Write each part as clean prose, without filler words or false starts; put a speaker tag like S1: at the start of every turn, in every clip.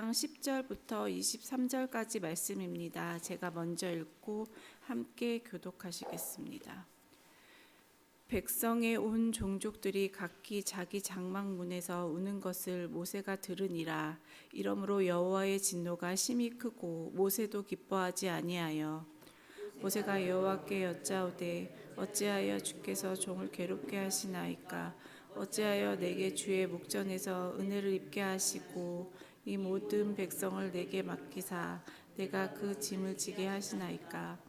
S1: 4장 10절부터 23절까지 말씀입니다. 제가 먼저 읽고 함께 교독하시겠습니다. 백성의 온 종족들이 각기 자기 장막문에서 우는 것을 모세가 들으니라. 이러므로 여호와의 진노가 심히 크고 모세도 기뻐하지 아니하여 모세가 여호와께 여짜오되 어찌하여 주께서 종을 괴롭게 하시나이까? 어찌하여 내게 주의 목전에서 은혜를 입게 하시고 이 모든 백성을 내게 맡기사 내가 그 짐을 지게 하시나이까?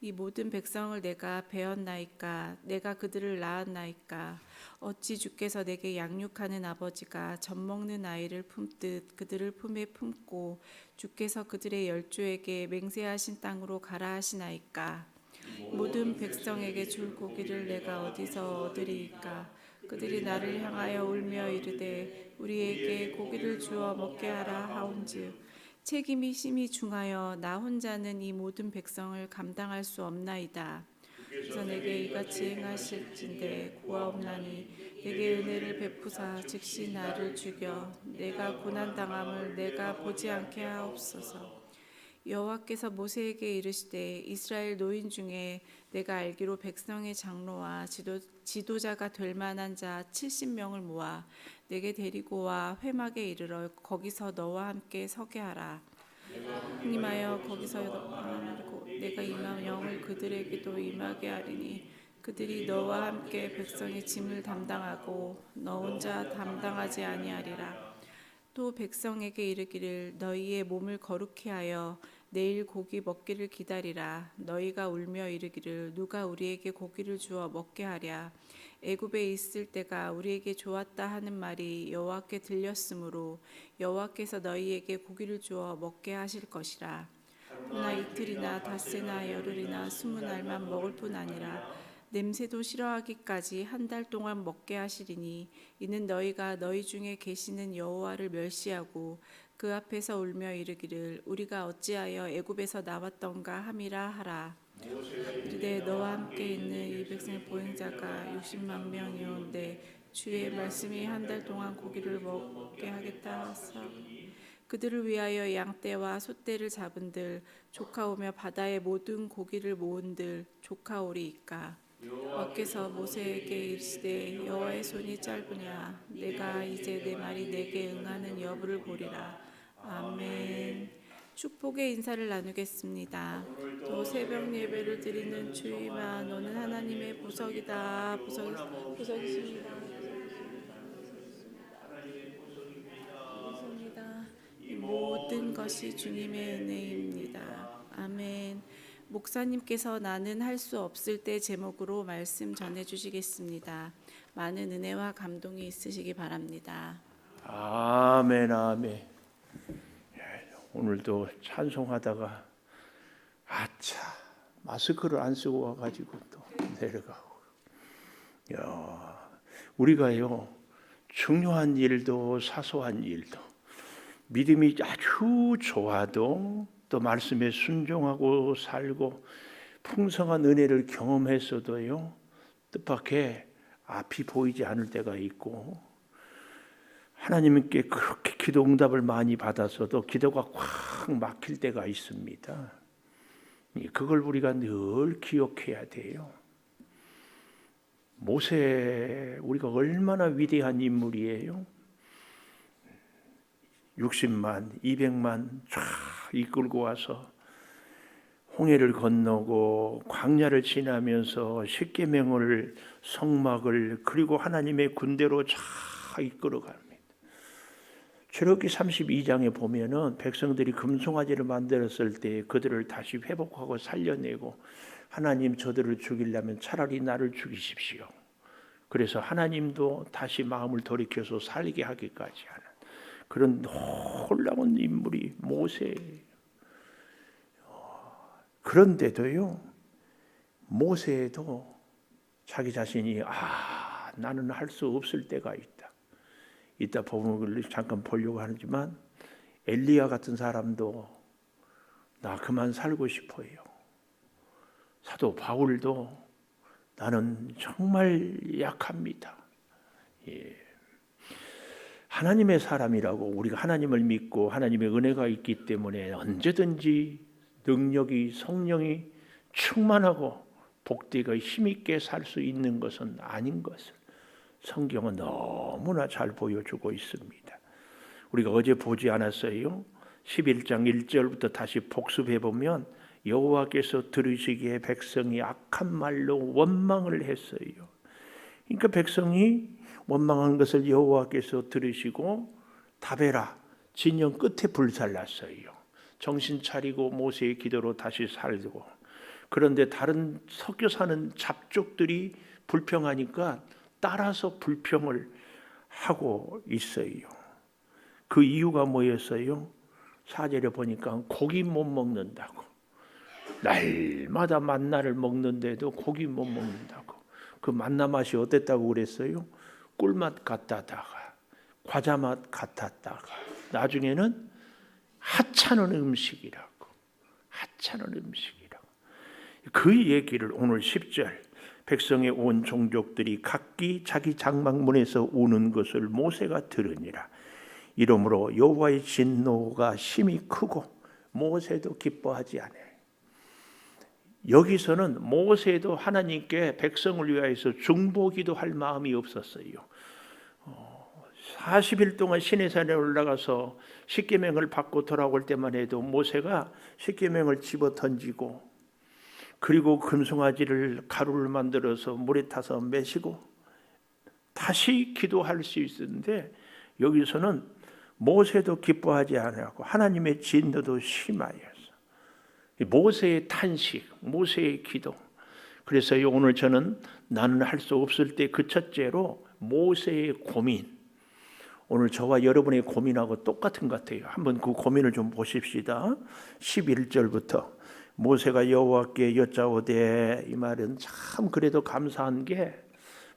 S1: 이 모든 백성을 내가 배었나이까? 내가 그들을 낳았나이까? 어찌 주께서 내게 양육하는 아버지가 젖먹는 아이를 품듯 그들을 품에 품고 주께서 그들의 열조에게 맹세하신 땅으로 가라 하시나이까? 모든 백성에게 줄 고기를 내가 어디서 얻으리이까? 그들이 나를 향하여 울며 이르되 우리에게 고기를 주어 먹게 하라 하온즉 책임이 심히 중하여 나 혼자는 이 모든 백성을 감당할 수 없나이다. 그래서 내게 이같이 행하실진대 구하옵나니 내게 은혜를 베푸사 즉시 나를 죽여 내가 고난당함을 내가 보지 않게 하옵소서. 여호와께서 모세에게 이르시되 이스라엘 노인 중에 내가 알기로 백성의 장로와 지도자가 될 만한 자 70명을 모아 내게 데리고 와 회막에 이르러 거기서 너와 함께 서게 하라. 하나님하여 거기서 너와 내가 임한 영을 그들에게도 임하게 하리니 그들이 너와 함께 백성의 짐을 담당하고 너 혼자 담당하지 아니하리라. 또 백성에게 이르기를 너희의 몸을 거룩히 하여 내일 고기 먹기를 기다리라. 너희가 울며 이르기를 누가 우리에게 고기를 주어 먹게 하랴. 애굽에 있을 때가 우리에게 좋았다 하는 말이 여호와께 들렸으므로 여호와께서 너희에게 고기를 주어 먹게 하실 것이라. 그러나 이틀이나 닷새나 열흘이나 20날만 먹을 뿐 아니라 냄새도 싫어하기까지 한 달 동안 먹게 하시리니 이는 너희가 너희 중에 계시는 여호와를 멸시하고 그 앞에서 울며 이르기를 우리가 어찌하여 애굽에서 나왔던가 함이라 하라. 이르되 너와 함께 있는 이 백성의 보행자가 60만 명이온데 주의 말씀이 한 달 동안 고기를 먹게 하겠다 하사 그들을 위하여 양떼와 소떼를 잡은들 조카오며 바다의 모든 고기를 모은들 조카오리이까. 여호와께서 모세에게 이르시되 여호와의 손이 짧으냐 내가 이제 내 말이 내게 응하는 여부를 보리라. 아멘. 축복의 인사를 나누겠습니다. 또 새벽 예배를 드리는 주임아 너는 하나님의 보석이다. 보석이십니다. 이 모든 것이 주님의 은혜입니다. 아멘. 목사님께서 나는 할 수 없을 때 제목으로 말씀 전해주시겠습니다. 많은 은혜와 감동이 있으시기 바랍니다.
S2: 아멘 아멘. 오늘도 찬송하다가 아차 마스크를 안 쓰고 와가지고 또 내려가고. 우리가요 중요한 일도 사소한 일도 믿음이 아주 좋아도 또 말씀에 순종하고 살고 풍성한 은혜를 경험했어도요 뜻밖의 앞이 보이지 않을 때가 있고 하나님께 그렇게 기도 응답을 많이 받았어도 기도가 꽉 막힐 때가 있습니다. 그걸 우리가 늘 기억해야 돼요. 모세 우리가 얼마나 위대한 인물이에요. 60만, 200만 쫙 이끌고 와서 홍해를 건너고 광야를 지나면서 십계명을 성막을 그리고 하나님의 군대로 쫙 이끌어갑니다. 출애굽기 32장에 보면은 백성들이 금송아지를 만들었을 때 그들을 다시 회복하고 살려내고 하나님 저들을 죽이려면 차라리 나를 죽이십시오. 그래서 하나님도 다시 마음을 돌이켜서 살게 하기까지 하는 그런 놀라운 인물이 모세예요. 그런데도요 모세도 자기 자신이 나는 할 수 없을 때가 있다. 이따 본문을 잠깐 보려고 하지만 엘리야 같은 사람도 나 그만 살고 싶어요. 사도 바울도 나는 정말 약합니다. 하나님의 사람이라고 우리가 하나님을 믿고 하나님의 은혜가 있기 때문에 언제든지 능력이 성령이 충만하고 복되고 힘있게 살 수 있는 것은 아닌 것을 성경은 너무나 잘 보여주고 있습니다. 우리가 어제 보지 않았어요? 11장 1절부터 다시 복습해 보면 여호와께서 들으시기에 백성이 악한 말로 원망을 했어요. 그러니까 백성이 원망한 것을 여호와께서 들으시고 다베라 진영 끝에 불살랐어요. 정신 차리고 모세의 기도로 다시 살고, 그런데 다른 섞여 사는 잡족들이 불평하니까 따라서 불평을 하고 있어요. 그 이유가 뭐였어요? 4절에 보니까 고기 못 먹는다고. 날마다 만나를 먹는데도 고기 못 먹는다고. 그 만나 맛이 어땠다고 그랬어요? 꿀맛 같다다가 과자맛 같았다가 나중에는 하찮은 음식이라고. 하찮은 음식이라고. 그 얘기를 오늘 10절 백성의 온 종족들이 각기 자기 장막문에서 우는 것을 모세가 들으니라. 이러므로 여호와의 진노가 심히 크고 모세도 기뻐하지 않아요. 여기서는 모세도 하나님께 백성을 위하여서 중보기도 할 마음이 없었어요. 40일 동안 시내산에 올라가서 십계명을 받고 돌아올 때만 해도 모세가 십계명을 집어 던지고, 그리고 금송아지를 가루를 만들어서 물에 타서 매시고 다시 기도할 수 있었는데, 여기서는 모세도 기뻐하지 않았고 하나님의 진노도 심하였어. 모세의 탄식, 모세의 기도. 그래서 오늘 저는 나는 할 수 없을 때 그 첫째로 모세의 고민. 오늘 저와 여러분의 고민하고 똑같은 것 같아요. 한번 그 고민을 좀 보십시다. 11절부터 모세가 여호와께 여짜오되, 이 말은 참 그래도 감사한 게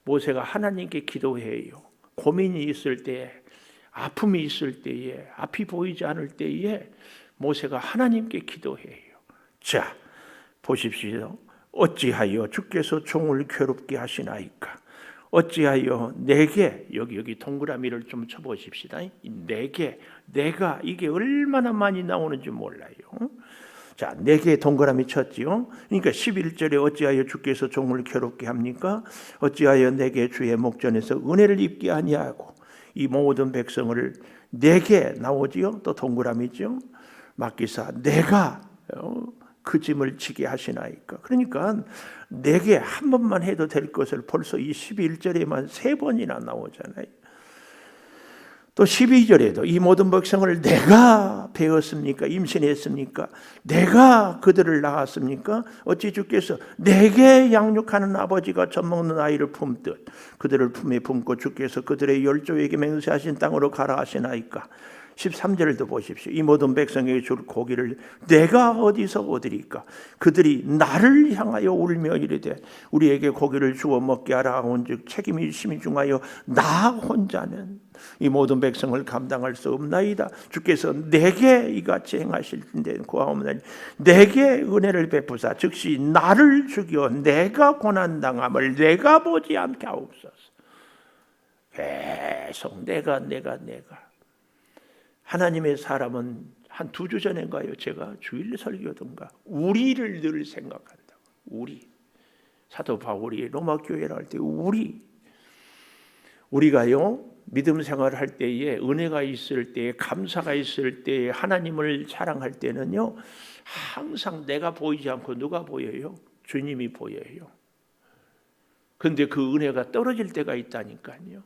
S2: 모세가 하나님께 기도해요. 고민이 있을 때, 아픔이 있을 때에, 앞이 보이지 않을 때에 모세가 하나님께 기도해요. 자, 보십시오. 어찌하여 주께서 종을 괴롭게 하시나이까? 어찌하여 내게, 여기 동그라미를 좀 쳐보십시다. 내게, 내가, 이게 얼마나 많이 나오는지 몰라요. 자, 내게 동그라미 쳤지요. 그러니까 11절에 어찌하여 주께서 종을 괴롭게 합니까? 어찌하여 내게 주의 목전에서 은혜를 입게 아니하고, 이 모든 백성을 내게 나오지요. 또 동그라미죠. 맡기사 내가 그 짐을 지게 하시나이까. 그러니까 내게 한 번만 해도 될 것을 벌써 이 11절에만 3번이나 나오잖아요. 또 12절에도 이 모든 백성을 내가 배웠습니까? 임신했습니까? 내가 그들을 낳았습니까? 어찌 주께서 내게 양육하는 아버지가 젖먹는 아이를 품듯 그들을 품에 품고 주께서 그들의 열조에게 맹세하신 땅으로 가라 하시나이까. 13절도 보십시오. 이 모든 백성에게 줄 고기를 내가 어디서 얻으리까? 그들이 나를 향하여 울며 이르되 우리에게 고기를 주어 먹게 하라 하온즉 책임이 심히 중하여 나 혼자는 이 모든 백성을 감당할 수 없나이다. 주께서 내게 이같이 행하실 텐데 고하옵나니 내게 은혜를 베푸사 즉시 나를 죽여 내가 고난당함을 내가 보지 않게 하옵소서. 계속 내가 하나님의 사람은 한 2주 전인가요? 제가 주일 설교든가 우리를 늘 생각한다고. 우리 사도 바울이 로마 교회를 할 때 우리가요 믿음 생활을 할 때에 은혜가 있을 때에 감사가 있을 때에 하나님을 사랑할 때는요 항상 내가 보이지 않고 누가 보여요? 주님이 보여요. 그런데 그 은혜가 떨어질 때가 있다니까요.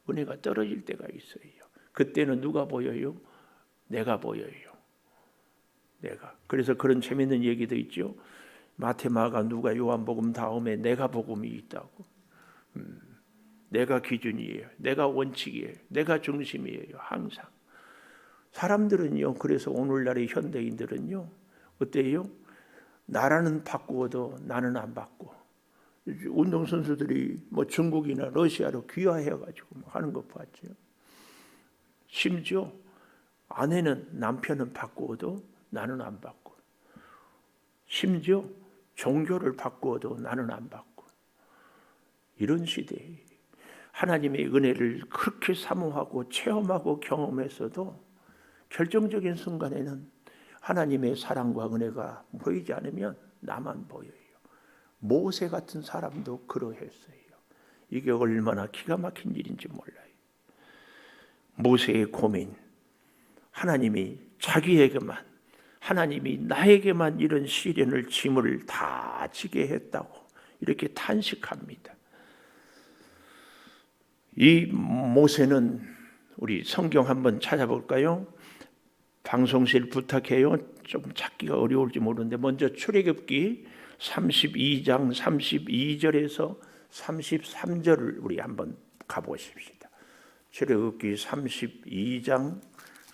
S2: 은혜가 떨어질 때가 있어요. 그때는 누가 보여요? 내가 보여요. 내가. 그래서 그런 재밌는 얘기도 있죠. 마태, 마가, 누가, 요한복음 다음에 내가 복음이 있다고. 내가 기준이에요. 내가 원칙이에요. 내가 중심이에요. 항상. 사람들은요. 그래서 오늘날의 현대인들은요. 어때요? 나라는 바꾸어도 나는 안 바꿔. 운동선수들이 뭐 중국이나 러시아로 귀화해가지고 하는 거 봤죠. 심지어 아내는 남편은 바꾸어도 나는 안 바꿔. 심지어 종교를 바꾸어도 나는 안 바꿔. 이런 시대에 하나님의 은혜를 그렇게 사모하고 체험하고 경험했어도 결정적인 순간에는 하나님의 사랑과 은혜가 보이지 않으면 나만 보여요. 모세 같은 사람도 그러했어요. 이게 얼마나 기가 막힌 일인지 몰라요. 모세의 고민, 하나님이 자기에게만, 하나님이 나에게만 이런 시련을 짐을 다 지게 했다고 이렇게 탄식합니다. 이 모세는 우리 성경 한번 찾아볼까요? 방송실 부탁해요. 좀 찾기가 어려울지 모르는데 먼저 출애굽기 32장 32절에서 33절을 우리 한번 가보십시다. 출애굽기 32장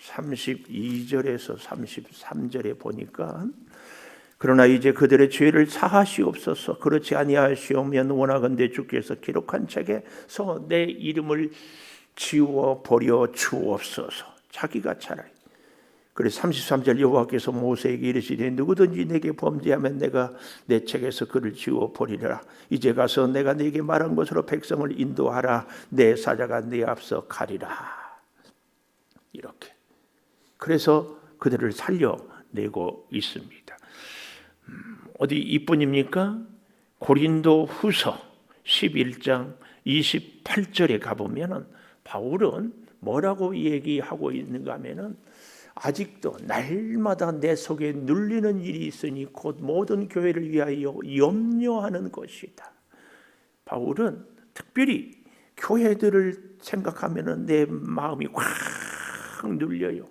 S2: 32절에서 33절에 보니까 그러나 이제 그들의 죄를 사하시옵소서. 그렇지 아니하시오면 원하건대 주께서 기록한 책에서 내 이름을 지워 버려 주옵소서. 자기가 차라리. 그래서 33절 여호와께서 모세에게 이르시되 누구든지 내게 범죄하면 내가 내 책에서 그를 지워 버리라. 이제 가서 내가 네게 말한 것으로 백성을 인도하라. 내 사자가 네 앞서 가리라. 이렇게. 그래서 그들을 살려내고 있습니다. 어디 이뿐입니까? 고린도 후서 11장 28절에 가보면 바울은 뭐라고 얘기하고 있는가 하면은 아직도 날마다 내 속에 눌리는 일이 있으니 곧 모든 교회를 위하여 염려하는 것이다. 바울은 특별히 교회들을 생각하면은 내 마음이 확 눌려요.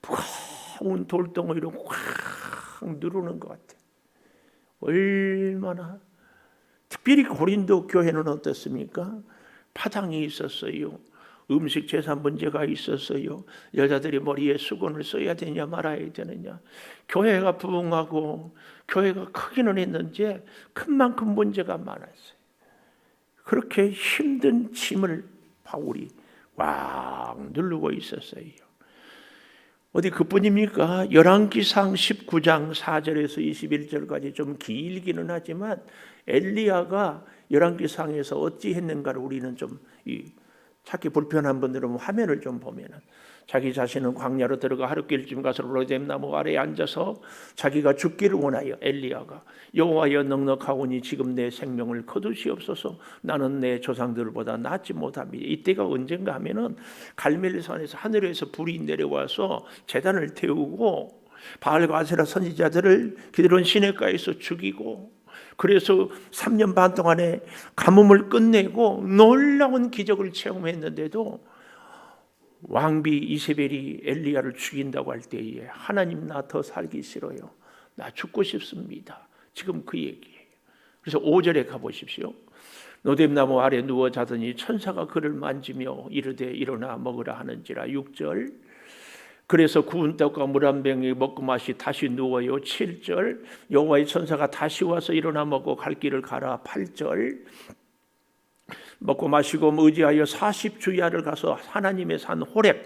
S2: 무거운 돌덩어리로 확 누르는 것 같아. 얼마나 특별히 고린도 교회는 어떻습니까? 파당이 있었어요. 음식 재산 문제가 있었어요. 여자들이 머리에 수건을 써야 되냐 말아야 되느냐. 교회가 부흥하고 교회가 크기는 했는지 큰 만큼 문제가 많았어요. 그렇게 힘든 짐을 바울이 꽉 누르고 있었어요. 어디 그뿐입니까? 열왕기상 19장 4절에서 21절까지 좀 길기는 하지만 엘리야가 열왕기상에서 어찌 했는가를 우리는 좀 찾기 불편한 분들은 화면을 좀 보면은 자기 자신은 광야로 들어가 하룻길쯤 가서 로뎀나무 아래에 앉아서 자기가 죽기를 원하여 엘리야가 여호와여 넉넉하오니 지금 내 생명을 거두시옵소서. 나는 내 조상들보다 낫지 못합니다. 이때가 언젠가 하면은 갈멜산에서 하늘에서 불이 내려와서 제단을 태우고 바알과 아세라 선지자들을 기드론 시내가에서 죽이고 그래서 3년 반 동안에 가뭄을 끝내고 놀라운 기적을 체험했는데도 왕비 이세벨이 엘리야를 죽인다고 할 때에 하나님 나 더 살기 싫어요. 나 죽고 싶습니다. 지금 그 얘기예요. 그래서 5절에 가보십시오. 노뎀나무 아래 누워 자더니 천사가 그를 만지며 이르되 일어나 먹으라 하는지라. 6절 그래서 구운 떡과 물 한 병에 먹고 마시 다시 누워요. 7절 여호와의 천사가 다시 와서 일어나 먹고 갈 길을 가라. 8절 먹고 마시고 의지하여 40주야를 가서 하나님의 산 호렙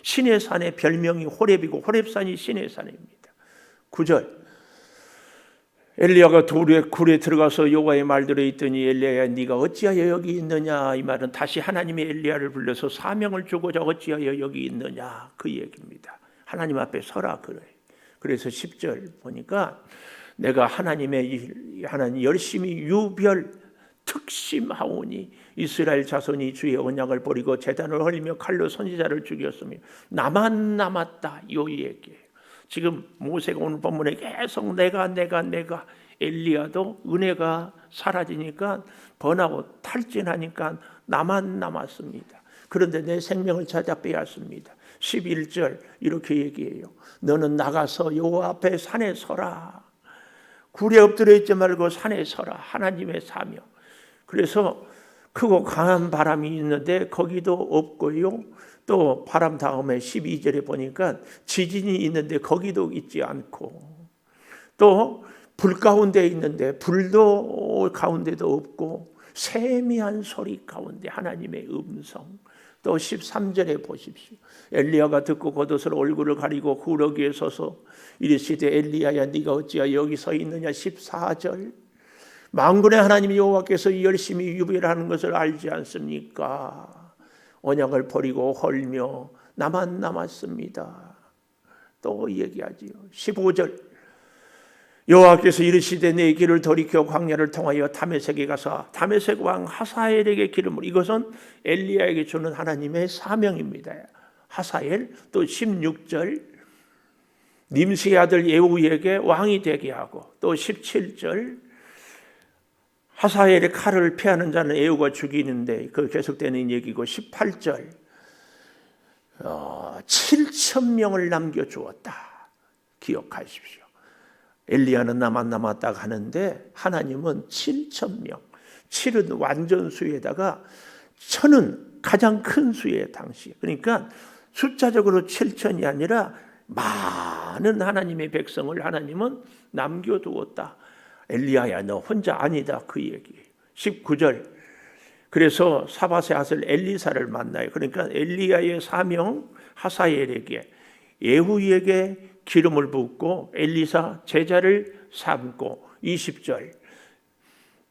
S2: 신의 산의 별명이 호렙이고 호렙산이 신의 산입니다. 9절 엘리야가 굴에 들어가서 여호와의 말대로 있더니 엘리야야 네가 어찌하여 여기 있느냐. 이 말은 다시 하나님의 엘리야를 불러서 사명을 주고자 어찌하여 여기 있느냐 그 얘기입니다. 하나님 앞에 서라 그래. 그래서 10절 보니까 내가 하나님 열심히 유별 특심하오니 이스라엘 자손이 주의 언약을 버리고 제단을 헐리며 칼로 선지자를 죽였으며 나만 남았다 이 얘기예요. 지금 모세가 오늘 본문에 계속 내가 엘리야도 은혜가 사라지니까 번하고 탈진하니까 나만 남았습니다. 그런데 내 생명을 찾아 빼앗습니다. 11절 이렇게 얘기해요. 너는 나가서 여호와 앞에 산에 서라. 굴에 엎드려 있지 말고 산에 서라. 하나님의 사명. 그래서 크고 강한 바람이 있는데 거기도 없고요. 또 바람 다음에 12절에 보니까 지진이 있는데 거기도 있지 않고 또 불 가운데 있는데 불도 가운데도 없고 세미한 소리 가운데 하나님의 음성. 또 13절에 보십시오. 엘리야가 듣고 겉옷으로 얼굴을 가리고 구러기에 서서 이르시되 엘리야야 네가 어찌하여 여기 서 있느냐. 14절 만군의 하나님 여호와께서 열심히 유배하는 것을 알지 않습니까? 언약을 버리고 헐며 나만 남았습니다. 또 얘기하지요. 15절 여호와께서 이르시되 내 길을 돌이켜 광야를 통하여 다메섹에 가서 다메섹 왕 하사엘에게 기름을, 이것은 엘리야에게 주는 하나님의 사명입니다. 하사엘. 또 16절 님시의 아들 예후에게 왕이 되게 하고, 또 17절 하사엘의 칼을 피하는 자는 예후가 죽이는데 그 계속되는 얘기고, 18절 7,000명을 남겨주었다. 기억하십시오. 엘리야는 나만 남았다 하는데 하나님은 7,000명. 7은 완전 수에다가 1,000은 가장 큰 수에 당시. 그러니까 숫자적으로 7,000이 아니라 많은 하나님의 백성을 하나님은 남겨두었다. 엘리야야 너 혼자 아니다, 그 얘기예요. 19절 그래서 사밧의 아들 엘리사를 만나요. 그러니까 엘리야의 사명 하사엘에게, 예후에게 기름을 붓고 엘리사 제자를 삼고, 20절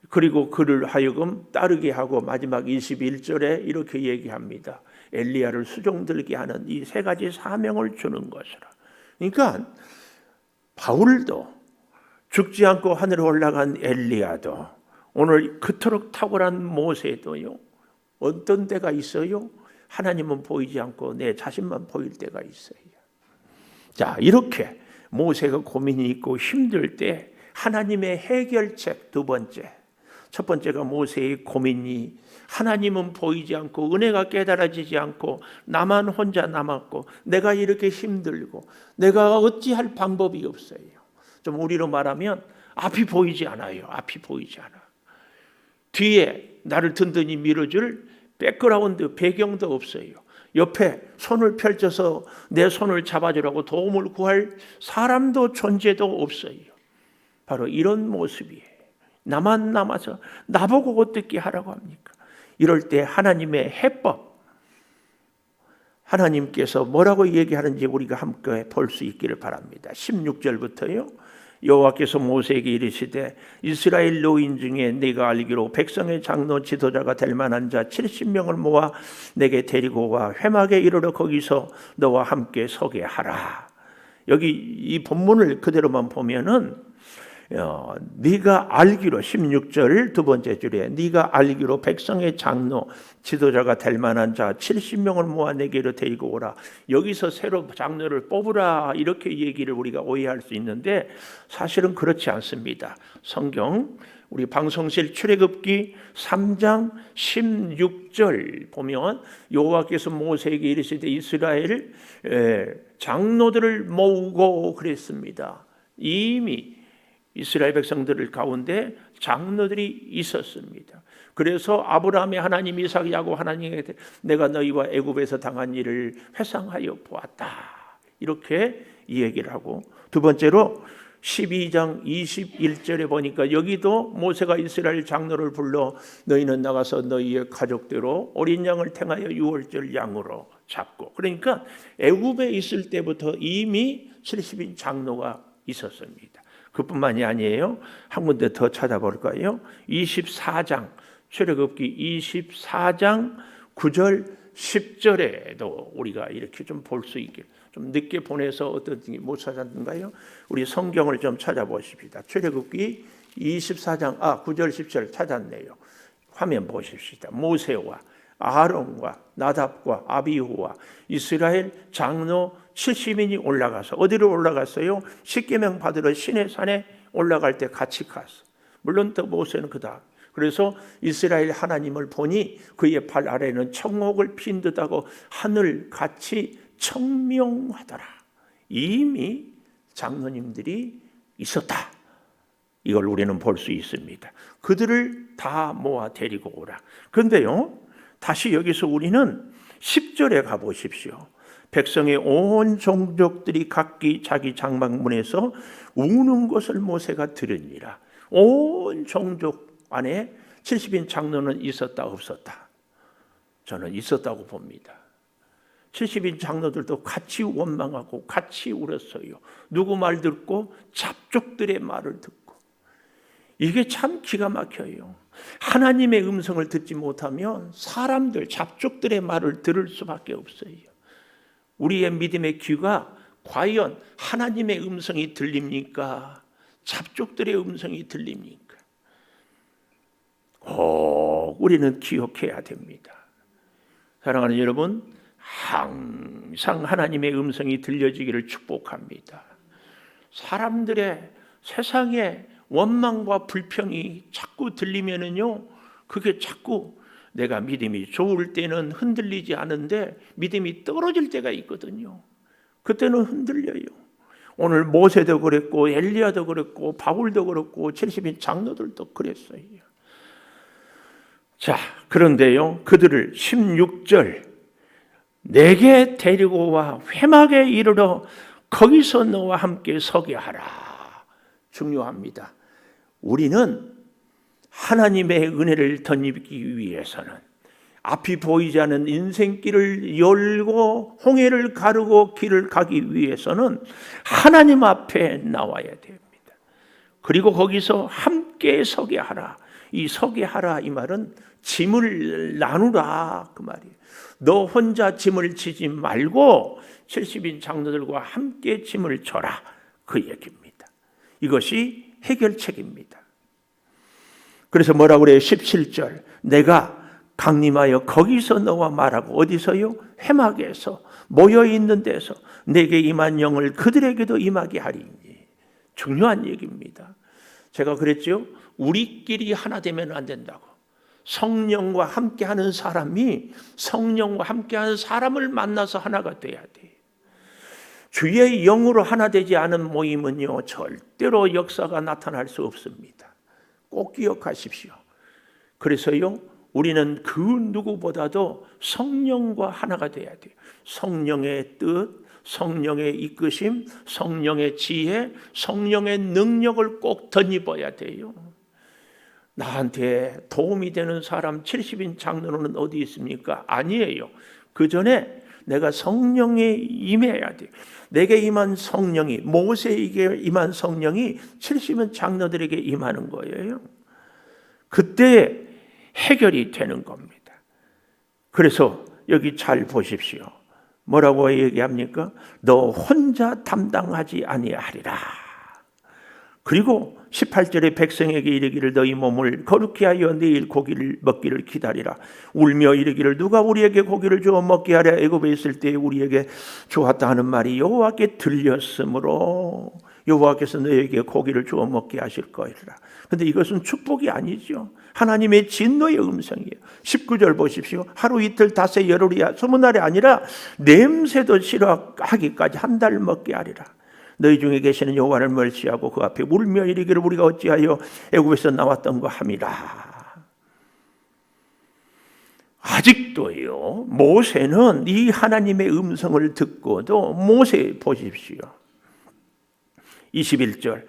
S2: 그리고 그를 하여금 따르게 하고, 마지막 21절에 이렇게 얘기합니다. 엘리야를 수종들게 하는 이 세 가지 사명을 주는 것이라. 그러니까 바울도 죽지 않고 하늘에 올라간 엘리야도, 오늘 그토록 탁월한 모세도요, 어떤 때가 있어요? 하나님은 보이지 않고 내 자신만 보일 때가 있어요. 자, 이렇게 모세가 고민이 있고 힘들 때 하나님의 해결책 두 번째. 첫 번째가 모세의 고민이 하나님은 보이지 않고 은혜가 깨달아지지 않고 나만 혼자 남았고 내가 이렇게 힘들고 내가 어찌할 방법이 없어요. 좀 우리로 말하면 앞이 보이지 않아요. 앞이 보이지 않아. 뒤에 나를 든든히 밀어줄 백그라운드, 배경도 없어요. 옆에 손을 펼쳐서 내 손을 잡아주라고 도움을 구할 사람도 존재도 없어요. 바로 이런 모습이에요. 나만 남아서 나보고 어떻게 하라고 합니까? 이럴 때 하나님의 해법, 하나님께서 뭐라고 얘기하는지 우리가 함께 볼 수 있기를 바랍니다. 16절부터요. 여호와께서 모세에게 이르시되 이스라엘 노인 중에 네가 알기로 백성의 장로 지도자가 될 만한 자 70명을 모아 내게 데리고 와 회막에 이르러 거기서 너와 함께 서게 하라. 여기 이 본문을 그대로만 보면은 네가 알기로, 16절 두 번째 줄에 네가 알기로 백성의 장로 지도자가 될 만한 자 70명을 모아 내게로 데리고 오라. 여기서 새로 장로를 뽑으라, 이렇게 얘기를 우리가 오해할 수 있는데 사실은 그렇지 않습니다. 성경 우리 방송실 출애굽기 3장 16절 보면 여호와께서 모세에게 이르시되 이스라엘 장로들을 모으고 그랬습니다. 이미 이스라엘 백성들 가운데 장로들이 있었습니다. 그래서 아브라함의 하나님, 이삭, 야곱 하나님에게 내가 너희와 애굽에서 당한 일을 회상하여 보았다, 이렇게 이 얘기를 하고, 두 번째로 12장 21절에 보니까 여기도 모세가 이스라엘 장로를 불러 너희는 나가서 너희의 가족대로 어린 양을 탱하여 유월절 양으로 잡고, 그러니까 애굽에 있을 때부터 이미 70인 장로가 있었습니다. 그뿐만이 아니에요. 한 군데 더 찾아볼까요? 24장 출애굽기 24장 9절 10절에도 우리가 이렇게 좀 볼 수 있게, 좀 늦게 보내서 어떻게 못 찾았는가요? 우리 성경을 좀 찾아보십시다. 출애굽기 24장 9절 10절 찾았네요. 화면 보십시다. 모세와 아론과 나답과 아비후와 이스라엘 장로 70인이 올라가서, 어디로 올라갔어요? 십계명 받으러 시내산에 올라갈 때 같이 갔어. 물론 또 모세는 그다음. 그래서 이스라엘 하나님을 보니 그의 발 아래는 청옥을 핀 듯하고 하늘 같이 청명하더라. 이미 장로님들이 있었다. 이걸 우리는 볼 수 있습니다. 그들을 다 모아 데리고 오라. 그런데요, 다시 여기서 우리는 10절에 가보십시오. 백성의 온 종족들이 각기 자기 장막문에서 우는 것을 모세가 들으니라. 온 종족 안에 70인 장로는 있었다 없었다? 저는 있었다고 봅니다. 70인 장로들도 같이 원망하고 같이 울었어요. 누구 말 듣고? 잡족들의 말을 듣고. 이게 참 기가 막혀요. 하나님의 음성을 듣지 못하면 사람들, 잡족들의 말을 들을 수밖에 없어요. 우리의 믿음의 귀가 과연 하나님의 음성이 들립니까? 잡족들의 음성이 들립니까? 우리는 기억해야 됩니다. 사랑하는 여러분, 항상 하나님의 음성이 들려지기를 축복합니다. 사람들의 세상의 원망과 불평이 자꾸 들리면은요, 그게 자꾸 내가 믿음이 좋을 때는 흔들리지 않은데 믿음이 떨어질 때가 있거든요. 그때는 흔들려요. 오늘 모세도 그랬고 엘리야도 그랬고 바울도 그랬고 70인 장로들도 그랬어요. 자, 그런데요, 그들을 16절 내게 데리고 와 회막에 이르러 거기서 너와 함께 서게 하라. 중요합니다. 우리는 하나님의 은혜를 덧입기 위해서는 앞이 보이지 않는 인생길을 열고 홍해를 가르고 길을 가기 위해서는 하나님 앞에 나와야 됩니다. 그리고 거기서 함께 서게 하라. 이 서게 하라 이 말은 짐을 나누라 그 말이에요. 너 혼자 짐을 지지 말고 70인 장로들과 함께 짐을 져라 그 얘기입니다. 이것이 해결책입니다. 그래서 뭐라고 그래요? 17절 내가 강림하여 거기서 너와 말하고 어디서요? 회막에서 모여있는 데서 내게 임한 영을 그들에게도 임하게 하리니. 중요한 얘기입니다. 제가 그랬죠? 우리끼리 하나 되면 안 된다고. 성령과 함께하는 사람이 성령과 함께하는 사람을 만나서 하나가 돼야 돼요. 주의 영으로 하나 되지 않은 모임은요, 절대로 역사가 나타날 수 없습니다. 꼭 기억하십시오. 그래서요, 우리는 그 누구보다도 성령과 하나가 돼야 돼요. 성령의 뜻, 성령의 이끄심, 성령의 지혜, 성령의 능력을 꼭 덧입어야 돼요. 나한테 도움이 되는 사람 70인 장로는 어디 있습니까? 아니에요. 그 전에 내가 성령에 임해야 돼요. 내게 임한 성령이, 모세에게 임한 성령이 70인 장로들에게 임하는 거예요. 그때 해결이 되는 겁니다. 그래서 여기 잘 보십시오. 뭐라고 얘기합니까? 너 혼자 담당하지 아니하리라. 그리고 18절에 백성에게 이르기를 너희 몸을 거룩히 하여 내일 고기를 먹기를 기다리라. 울며 이르기를 누가 우리에게 고기를 주어 먹게 하랴. 애굽에 있을 때 우리에게 주었다 하는 말이 여호와께 들렸으므로 여호와께서 너희에게 고기를 주어 먹게 하실 거리라. 그런데 이것은 축복이 아니죠. 하나님의 진노의 음성이에요. 19절 보십시오. 하루 이틀 닷새 열흘이야 소문날이 아니라 냄새도 싫어하기까지 한 달 먹게 하리라. 너희 중에 계시는 여호와를 멸시하고 그 앞에 울며 이르기를 우리가 어찌하여 애굽에서 나왔던 거 함이라. 아직도요, 모세는 이 하나님의 음성을 듣고도 모세 보십시오. 21절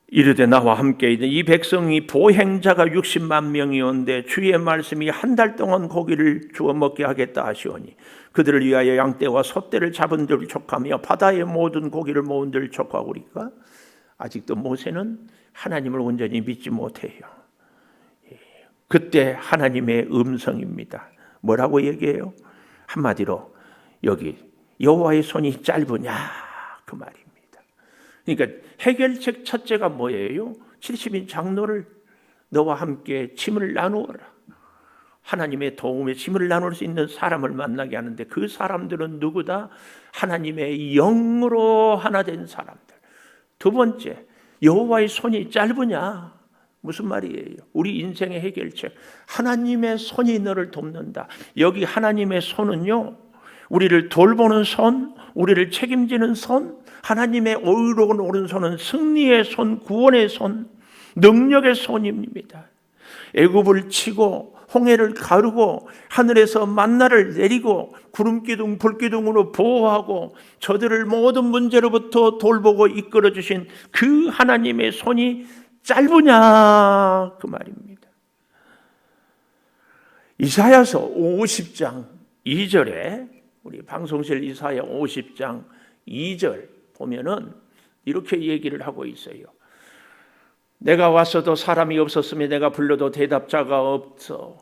S2: 이르되 나와 함께 있는 이 백성이 보행자가 60만 명이온데 주의 말씀이 한 달 동안 고기를 주어 먹게 하겠다 하시오니 그들을 위하여 양떼와 소떼를 잡은 들 족하며 바다의 모든 고기를 모은 들 족하오리까. 아직도 모세는 하나님을 온전히 믿지 못해요. 그때 하나님의 음성입니다. 뭐라고 얘기해요? 한마디로 여기 여호와의 손이 짧으냐 그 말입니다. 그러니까 해결책 첫째가 뭐예요? 70인 장로를 너와 함께 짐을 나누어라. 하나님의 도움에 짐을 나눌 수 있는 사람을 만나게 하는데 그 사람들은 누구다? 하나님의 영으로 하나 된 사람들. 두 번째, 여호와의 손이 짧으냐? 무슨 말이에요? 우리 인생의 해결책. 하나님의 손이 너를 돕는다. 여기 하나님의 손은요, 우리를 돌보는 손, 우리를 책임지는 손, 하나님의 의로운 오른손은 승리의 손, 구원의 손, 능력의 손입니다. 애굽을 치고 홍해를 가르고 하늘에서 만나를 내리고 구름기둥 불기둥으로 보호하고 저들을 모든 문제로부터 돌보고 이끌어 주신 그 하나님의 손이 짧으냐 그 말입니다. 이사야서 50장 2절에 우리 방송실 이사야 50장 2절 보면은 이렇게 얘기를 하고 있어요. 내가 왔어도 사람이 없었으면 내가 불러도 대답자가 없어.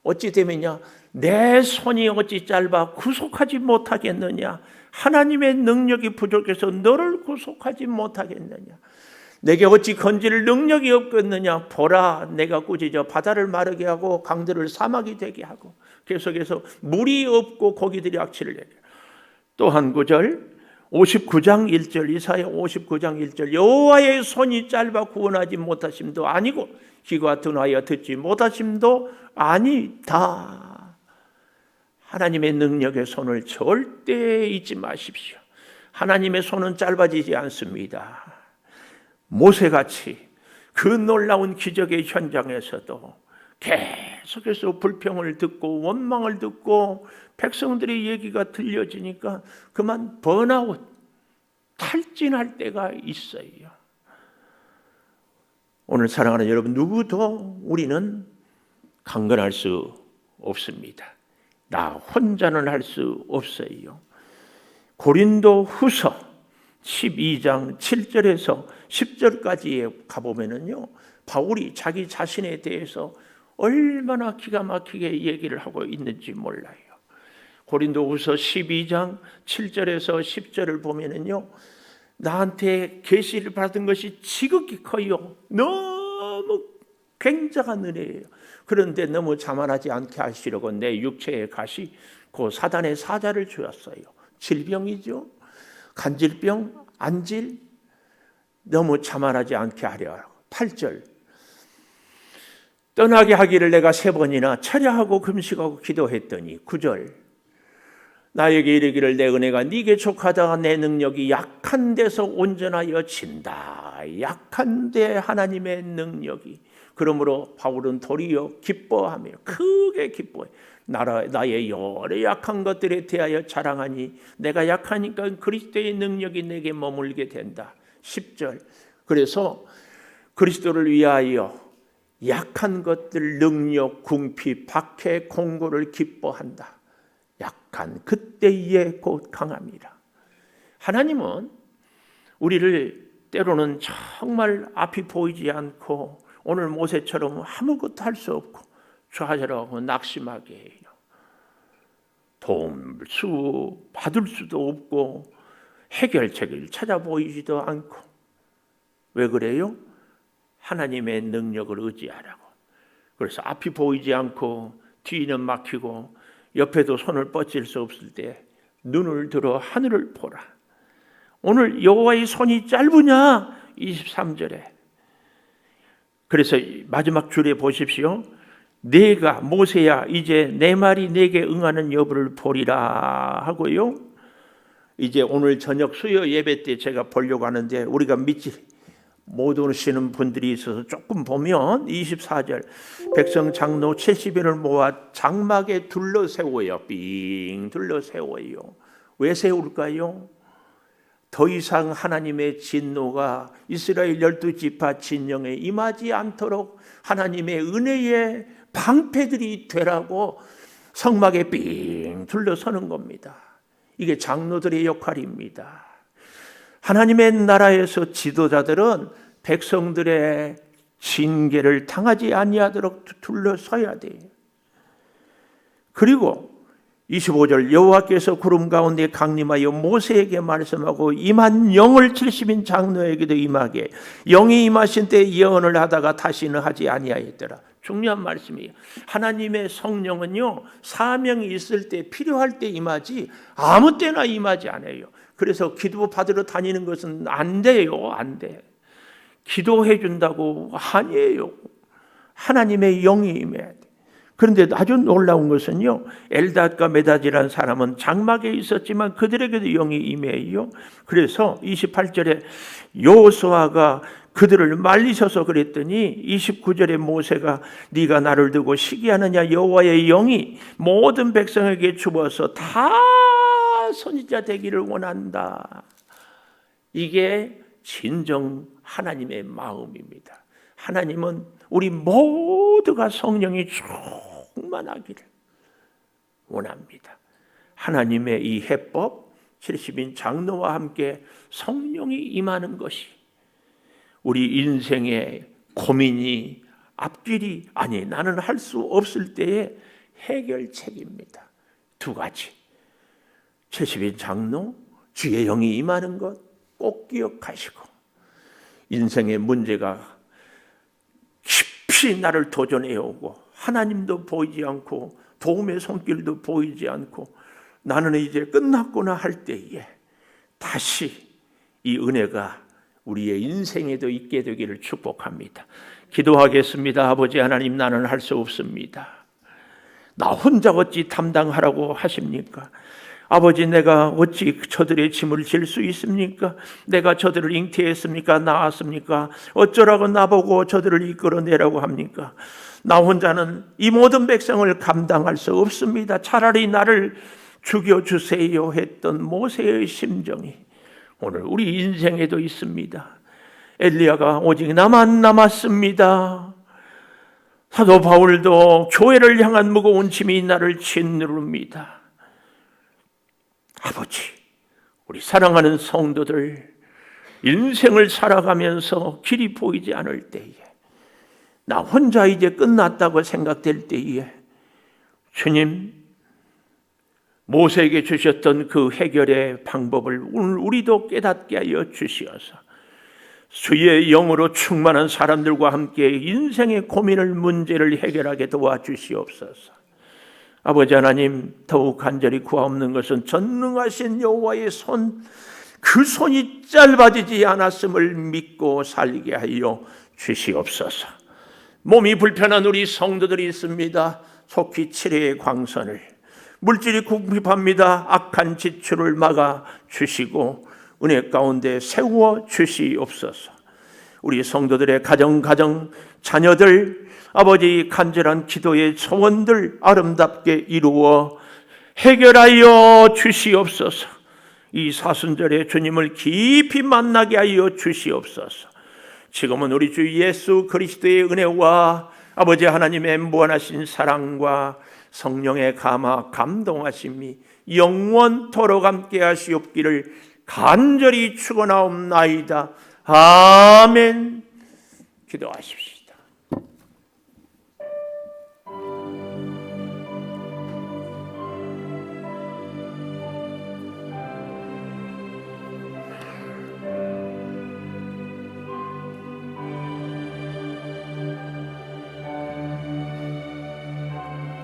S2: 어찌 되면요, 내 손이 어찌 짧아 구속하지 못하겠느냐. 하나님의 능력이 부족해서 너를 구속하지 못하겠느냐. 내게 어찌 건질 능력이 없겠느냐. 보라, 내가 꾸짖어 바다를 마르게 하고 강들을 사막이 되게 하고. 계속해서 물이 없고 고기들이 악취를 내게. 또 한 구절 59장 1절, 이사야 59장 1절. 여호와의 손이 짧아 구원하지 못하심도 아니고 귀가 둔하여 듣지 못하심도 아니다. 하나님의 능력의 손을 절대 잊지 마십시오. 하나님의 손은 짧아지지 않습니다. 모세같이 그 놀라운 기적의 현장에서도 계속해서 불평을 듣고 원망을 듣고 백성들의 얘기가 들려지니까 그만 번아웃, 탈진할 때가 있어요. 오늘 사랑하는 여러분, 누구도 우리는 강건할 수 없습니다. 나 혼자는 할 수 없어요. 고린도 후서 12장 7절에서 10절까지에 가보면은요, 바울이 자기 자신에 대해서 얼마나 기가 막히게 얘기를 하고 있는지 몰라요. 고린도 후서 12장 7절에서 10절을 보면은요, 나한테 계시를 받은 것이 지극히 커요. 너무 굉장한 은혜예요. 그런데 너무 자만하지 않게 하시려고 내 육체의 가시, 그 사단의 사자를 주었어요. 질병이죠. 간질병, 안질. 너무 자만하지 않게 하려. 8절. 떠나게 하기를 내가 3번이나 철야하고 금식하고 기도했더니 9절. 나에게 이르기를 내 은혜가 네게 족하다. 내 능력이 약한 데서 온전하여 진다. 약한 데 하나님의 능력이. 그러므로 바울은 도리어 기뻐하며 크게 기뻐해. 나의 여러 약한 것들에 대하여 자랑하니 내가 약하니까 그리스도의 능력이 내게 머물게 된다. 10절. 그래서 그리스도를 위하여 약한 것들 능력, 궁핍, 박해, 공고를 기뻐한다. 약한 그때에 곧 강함이라. 하나님은 우리를 때로는 정말 앞이 보이지 않고 오늘 모세처럼 아무것도 할 수 없고 좌절하고 낙심하게 해요. 도움을 받을 수도 없고 해결책을 찾아 보이지도 않고. 왜 그래요? 하나님의 능력을 의지하라고. 그래서 앞이 보이지 않고 뒤는 막히고 옆에도 손을 뻗칠 수 없을 때 눈을 들어 하늘을 보라. 오늘 여호와의 손이 짧으냐? 23절에. 그래서 마지막 줄에 보십시오. 내가 모세야 이제 내 말이 내게 응하는 여부를 보리라 하고요. 이제 오늘 저녁 수요 예배 때 제가 보려고 하는데 우리가 믿지 못 오시는 분들이 있어서 조금 보면 24절 백성 장로 70인을 모아 장막에 둘러세워요. 빙 둘러세워요. 왜 세울까요? 더 이상 하나님의 진노가 이스라엘 12지파 진영에 임하지 않도록 하나님의 은혜의 방패들이 되라고 성막에 빙 둘러서는 겁니다. 이게 장로들의 역할입니다. 하나님의 나라에서 지도자들은 백성들의 징계를 당하지 아니하도록 둘러서야 돼요. 그리고 25절 여호와께서 구름 가운데 강림하여 모세에게 말씀하고 임한 영을 70인 장로에게도 임하게 영이 임하신 때 예언을 하다가 다시는 하지 아니하였더라. 중요한 말씀이에요. 하나님의 성령은요 사명이 있을 때 필요할 때 임하지 아무 때나 임하지 않아요. 그래서 기도 받으러 다니는 것은 안 돼요. 안 돼. 기도해 준다고 아니에요. 하나님의 영이 임해야 돼. 그런데 아주 놀라운 것은요, 엘닷과 메다디라는 사람은 장막에 있었지만 그들에게도 영이 임해요. 그래서 28절에 여호수아가 그들을 말리셔서 그랬더니 29절에 모세가 네가 나를 두고 시기하느냐. 여호와의 영이 모든 백성에게 주어서 다 선지자 되기를 원한다. 이게 진정 하나님의 마음입니다. 하나님은 우리 모두가 성령이 충만하기를 원합니다. 하나님의 이 해법 70인 장로와 함께 성령이 임하는 것이 우리 인생의 고민이 앞길이 아니 나는 할 수 없을 때의 해결책입니다. 두 가지. 70인 장로 주의 영이 임하는 것 꼭 기억하시고, 인생의 문제가 깊이 나를 도전해 오고 하나님도 보이지 않고 도움의 손길도 보이지 않고 나는 이제 끝났구나 할 때에 다시 이 은혜가 우리의 인생에도 있게 되기를 축복합니다. 기도하겠습니다. 아버지 하나님, 나는 할 수 없습니다. 나 혼자 어찌 담당하라고 하십니까? 아버지, 내가 어찌 저들의 짐을 질 수 있습니까? 내가 저들을 잉태했습니까? 낳았습니까? 어쩌라고 나보고 저들을 이끌어내라고 합니까? 나 혼자는 이 모든 백성을 감당할 수 없습니다. 차라리 나를 죽여주세요 했던 모세의 심정이 오늘 우리 인생에도 있습니다. 엘리야가 오직 나만 남았습니다. 사도 바울도 교회를 향한 무거운 짐이 나를 짓누릅니다. 아버지, 우리 사랑하는 성도들 인생을 살아가면서 길이 보이지 않을 때에, 나 혼자 이제 끝났다고 생각될 때에 주님, 모세에게 주셨던 그 해결의 방법을 오늘 우리도 깨닫게 하여 주시어서 주의 영으로 충만한 사람들과 함께 인생의 고민을, 문제를 해결하게 도와주시옵소서. 아버지 하나님, 더욱 간절히 구하옵는 것은 전능하신 여호와의 손, 그 손이 짧아지지 않았음을 믿고 살게 하여 주시옵소서. 몸이 불편한 우리 성도들이 있습니다. 속히 치료의 광선을, 물질이 궁핍합니다. 악한 지출을 막아 주시고 은혜 가운데 세워 주시옵소서. 우리 성도들의 가정, 자녀들, 아버지 간절한 기도의 소원들 아름답게 이루어 해결하여 주시옵소서. 이 사순절에 주님을 깊이 만나게 하여 주시옵소서. 지금은 우리 주 예수 그리스도의 은혜와 아버지 하나님의 무한하신 사랑과 성령의 감화 감동하심이 영원토록 함께 하시옵기를 간절히 축원하옵나이다. 아멘. 기도하십시다.